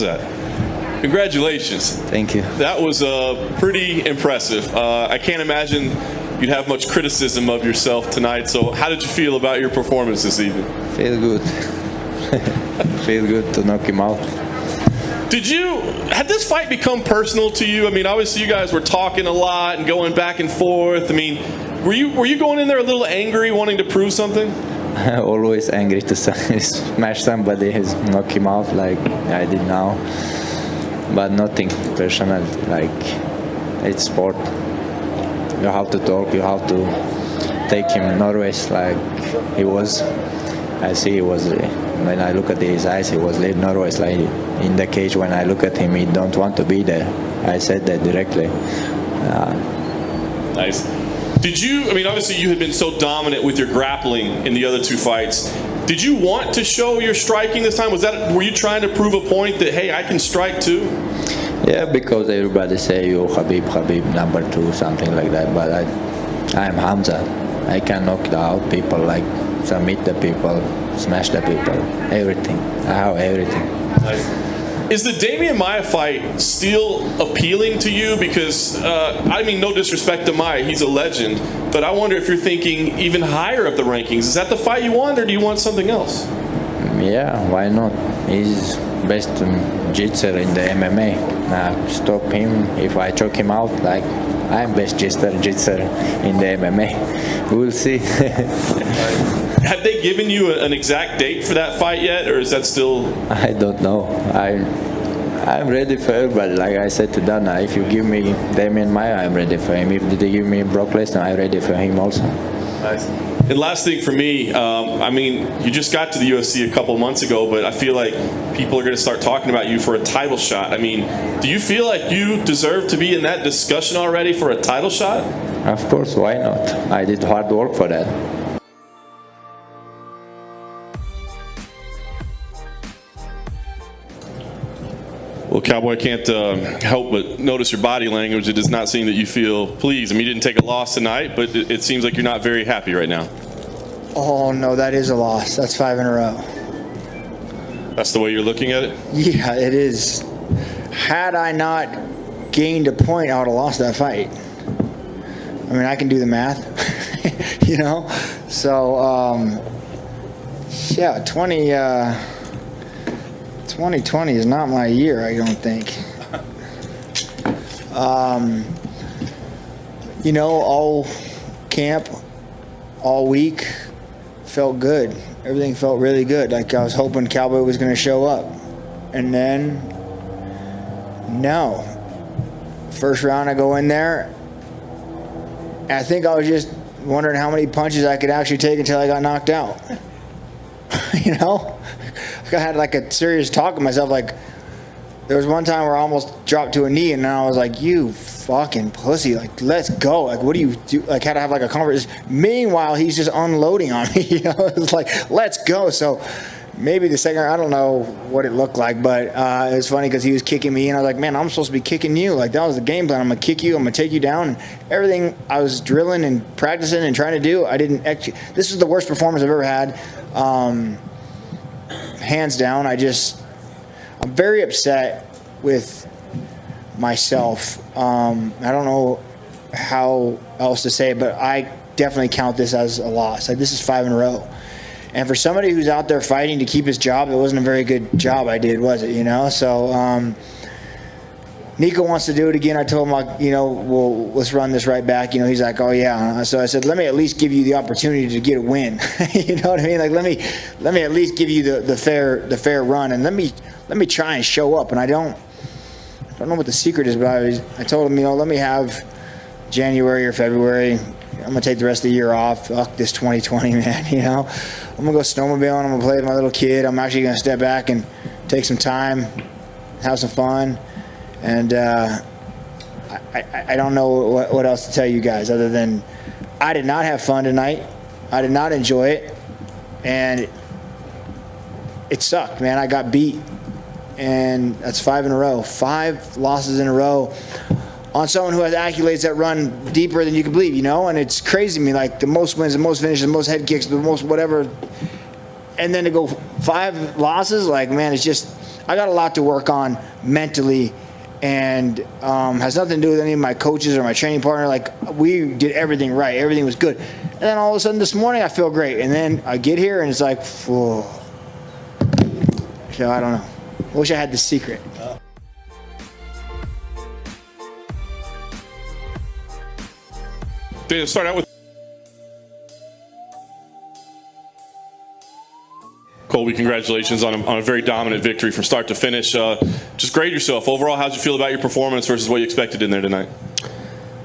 that? Congratulations. Thank you. That was pretty impressive. I can't imagine you'd have much criticism of yourself tonight. So how did you feel about your performance this evening? Feel good. Feel good to knock him out. Had this fight become personal to you? I mean, obviously you guys were talking a lot and going back and forth. I mean, were you going in there a little angry, wanting to prove something? Always angry to smash somebody, knock him out like I did now. But nothing personal, like it's sport. You have to talk, you have to take him nervous like he was. I see he was, when I look at his eyes, he was a little nervous, like in the cage. When I look at him, he don't want to be there. I said that directly. Nice. I mean, obviously you had been so dominant with your grappling in the other two fights. Did you want to show your striking this time? Were you trying to prove a point that, hey, I can strike too? Yeah, because everybody say you Khabib #2, something like that. But I'm Khamzat. I can knock out people, like submit the people, smash the people, everything. I have everything. Nice. Is the Demian Maia fight still appealing to you? Because, I mean, no disrespect to Maia, he's a legend, but I wonder if you're thinking even higher up the rankings. Is that the fight you want, or do you want something else? Yeah, why not? He's best jiu-jitsu in the MMA. Stop him if I choke him out. Like, I'm best jiu-jitsu in the MMA. We'll see. Have they given you an exact date for that fight yet, or is that still? I don't know. I'm ready for it, but like I said to Dana, if you give me Demian Maia, I'm ready for him. If they give me Brock Lesnar, I'm ready for him also. Nice. And last thing for me, I mean, you just got to the UFC a couple months ago, but I feel like people are going to start talking about you for a title shot. I mean, do you feel like you deserve to be in that discussion already for a title shot? Of course, why not? I did hard work for that. Well, Cowboy, I can't help but notice your body language. It does not seem that you feel pleased. I mean, you didn't take a loss tonight, but it seems like you're not very happy right now. Oh, no, that is a loss. That's 5 in a row. That's the way you're looking at it? Yeah, it is. Had I not gained a point, I would have lost that fight. I mean, I can do the math, you know? So, yeah, 2020 is not my year, I don't think. You know, all camp, all week, felt good. Everything felt really good. Like I was hoping Cowboy was going to show up. And then, no. First round, I go in there. I think I was just wondering how many punches I could actually take until I got knocked out. You know? I had like a serious talk with myself. Like, there was one time where I almost dropped to a knee, and then I was like, "You fucking pussy! Like, let's go! Like, what do you do?" Like, had to have like a conversation. Meanwhile, he's just unloading on me. You know, it was like, "Let's go!" So maybe the second, I don't know what it looked like, but it was funny because he was kicking me, and I was like, "Man, I'm supposed to be kicking you." Like, that was the game plan. I'm gonna kick you. I'm gonna take you down. And everything I was drilling and practicing and trying to do, I didn't actually. This was the worst performance I've ever had. Hands down. I'm very upset with myself. I don't know how else to say it, but I definitely count this as a loss. Like, this is 5 in a row. And for somebody who's out there fighting to keep his job, it wasn't a very good job I did, was it? You know? So, Nico wants to do it again. I told him, like, you know, well, let's run this right back. You know, he's like, oh yeah. So I said, let me at least give you the opportunity to get a win. You know what I mean? Like, let me at least give you the fair run, and let me try and show up. And I don't know what the secret is, but I told him, you know, let me have January or February. I'm gonna take the rest of the year off. Fuck this 2020, man. You know, I'm gonna go snowmobiling. I'm gonna play with my little kid. I'm actually gonna step back and take some time, have some fun. And I don't know what else to tell you guys other than I did not have fun tonight. I did not enjoy it. And it sucked, man. I got beat. And that's 5 in a row. 5 losses in a row on someone who has accolades that run deeper than you can believe, you know? And it's crazy to me, like the most wins, the most finishes, the most head kicks, the most whatever. And then to go 5 losses, like, man, it's just, I got a lot to work on mentally, and has nothing to do with any of my coaches or my training partner. Like, we did everything right. Everything was good. And then all of a sudden this morning I feel great. And then I get here and it's like, whoa. So I don't know. I wish I had the secret. Daniel, start out with Colby. Congratulations on a very dominant victory from start to finish. Just grade yourself. Overall, how'd you feel about your performance versus what you expected in there tonight?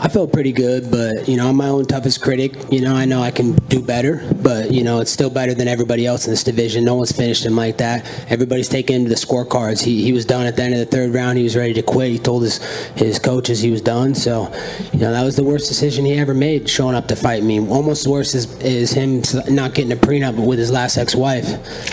I felt pretty good, but, I'm my own toughest critic. I know I can do better, but, it's still better than everybody else in this division. No one's finished him like that. Everybody's taken him to the scorecards. He was done at the end of the third round. He was ready to quit. He told his coaches he was done. So, that was the worst decision he ever made, showing up to fight me. Almost worse is him not getting a prenup with his last ex-wife.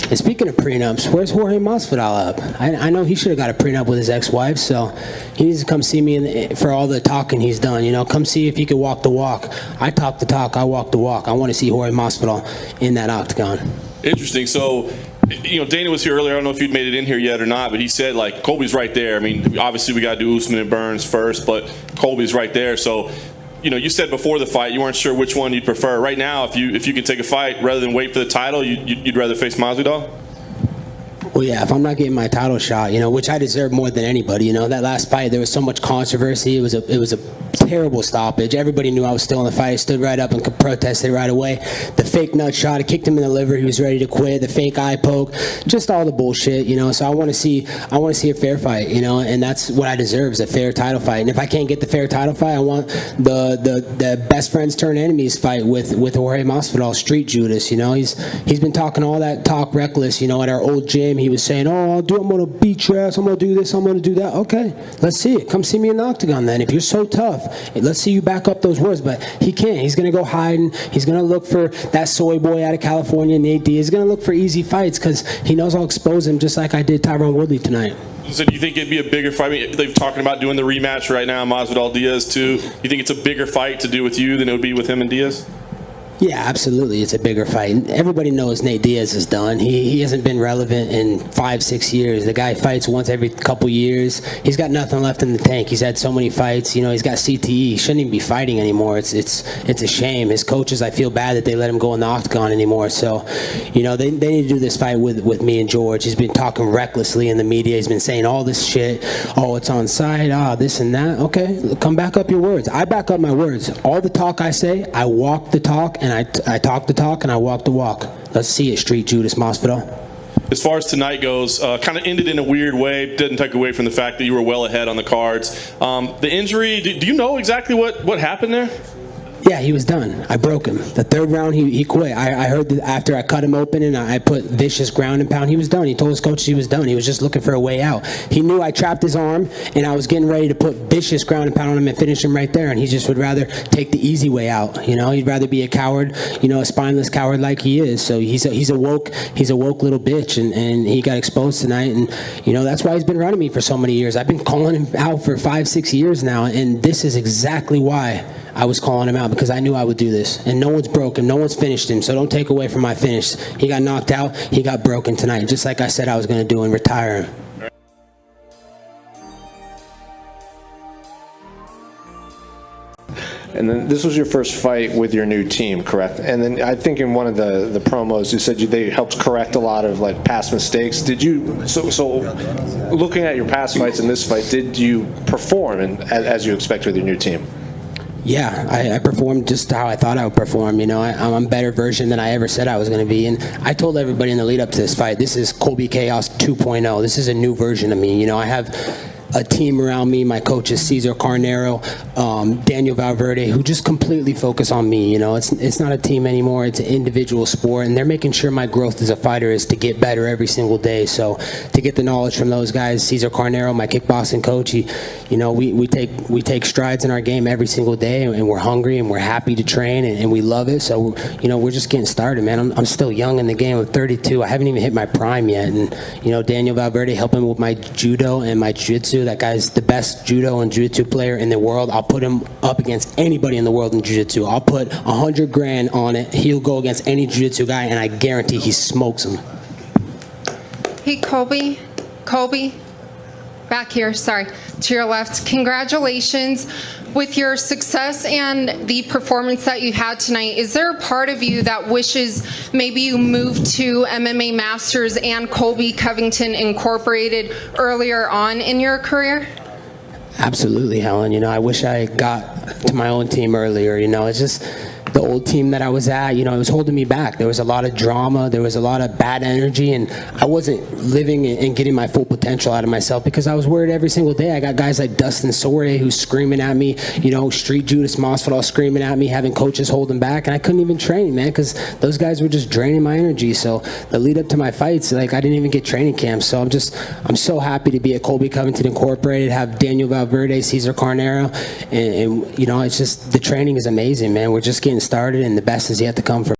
And speaking of prenups, where's Jorge Masvidal up? I know he should have got a prenup with his ex-wife, so he needs to come see me for all the talking he's done. Come see if he could walk the walk. I talk the talk, I walk the walk. I want to see Jorge Masvidal in that octagon. Interesting. So, Dana was here earlier. I don't know if you'd made it in here yet or not, but he said, like, Colby's right there. I mean, obviously we got to do Usman and Burns first, but Colby's right there. So, you said before the fight you weren't sure which one you'd prefer. Right now, if you could take a fight rather than wait for the title, you'd rather face Masvidal? Well, yeah, if I'm not getting my title shot, which I deserve more than anybody, that last fight, there was so much controversy. It was a terrible stoppage. Everybody knew I was still in the fight. I stood right up and protested right away. The fake nut shot, it kicked him in the liver. He was ready to quit. The fake eye poke, just all the bullshit, So I want to see a fair fight, and that's what I deserve, is a fair title fight. And if I can't get the fair title fight, I want the best friends turn enemies fight with Jorge Masvidal, Street Judas. He's been talking all that talk reckless, at our old gym. He was saying, I'm going to beat your ass, I'm going to do this, I'm going to do that. Okay, let's see it. Come see me in the octagon then. If you're so tough, let's see you back up those words. But he can't. He's going to go hiding. He's going to look for that soy boy out of California, Nate Diaz. He's going to look for easy fights because he knows I'll expose him just like I did Tyron Woodley tonight. So do you think it'd be a bigger fight? I mean, they're talking about doing the rematch right now, Masvidal Diaz too. You think it's a bigger fight to do with you than it would be with him and Diaz? Yeah, absolutely. It's a bigger fight. Everybody knows Nate Diaz is done. He hasn't been relevant in 5-6 years. The guy fights once every couple years. He's got nothing left in the tank. He's had so many fights. He's got CTE. He shouldn't even be fighting anymore. It's a shame. His coaches, I feel bad that they let him go in the octagon anymore. So, they need to do this fight with me and George. He's been talking recklessly in the media. He's been saying all this shit. Oh, it's on site. This and that. Okay, come back up your words. I back up my words. All the talk I say, I walk the talk, and I talk the talk and I walk the walk. Let's see it, Street Judas Masvidal. As far as tonight goes, kind of ended in a weird way. Didn't take away from the fact that you were well ahead on the cards. The injury, do you know exactly what happened there? Yeah, he was done. I broke him. The third round, he quit. I heard that after I cut him open and I put vicious ground and pound, he was done. He told his coach he was done. He was just looking for a way out. He knew I trapped his arm, and I was getting ready to put vicious ground and pound on him and finish him right there, and he just would rather take the easy way out. He'd rather be a coward, a spineless coward like he is. So he's a woke little bitch, and he got exposed tonight, and that's why he's been running me for so many years. I've been calling him out for 5-6 years now, and this is exactly why I was calling him out, because I knew I would do this. And no one's broke him. No one's finished him. So don't take away from my finish. He got knocked out. He got broken tonight, just like I said I was going to do, and retire him. And then this was your first fight with your new team, correct? And then I think in one of the promos you said they helped correct a lot of past mistakes. Did you? So looking at your past fights and this fight, did you perform as you expect with your new team? Yeah, I performed just how I thought I would perform. I'm a better version than I ever said I was going to be. And I told everybody in the lead up to this fight, this is Colby Chaos 2.0. This is a new version of me. I have a team around me, my coaches, Cesar Carnero, Daniel Valverde, who just completely focus on me. It's not a team anymore. It's an individual sport, and they're making sure my growth as a fighter is to get better every single day. So to get the knowledge from those guys, Cesar Carnero, my kickboxing coach, we take strides in our game every single day, and we're hungry and we're happy to train, and we love it. So we're just getting started, man. I'm still young in the game. I'm 32. I haven't even hit my prime yet, and Daniel Valverde helping with my judo and my jiu-jitsu. That guy's the best judo and jiu-jitsu player in the world. I'll put him up against anybody in the world in jiu-jitsu. I'll put $100,000 on it. He'll go against any jiu-jitsu guy, and I guarantee he smokes him. Hey, Colby. Colby, back here, sorry, to your left. Congratulations with your success and the performance that you had tonight. Is there a part of you that wishes maybe you moved to MMA Masters and Colby Covington Incorporated earlier on in your career? Absolutely, Helen. You know, I wish I got to my own team earlier. You know, it's just the old team that I was at, you know, it was holding me back. There was a lot of drama. There was a lot of bad energy, and I wasn't living and getting my full potential out of myself because I was worried every single day. I got guys like Dustin Soria who's screaming at me, you know, Street Judas Masvidal screaming at me, having coaches holding back, and I couldn't even train, man, because those guys were just draining my energy. So the lead up to my fights, like, I didn't even get training camps. So I'm so happy to be at Colby Covington Incorporated, have Daniel Valverde, Cesar Carnero, and you know, it's just, the training is amazing, man. We're just getting started, and the best is yet to come for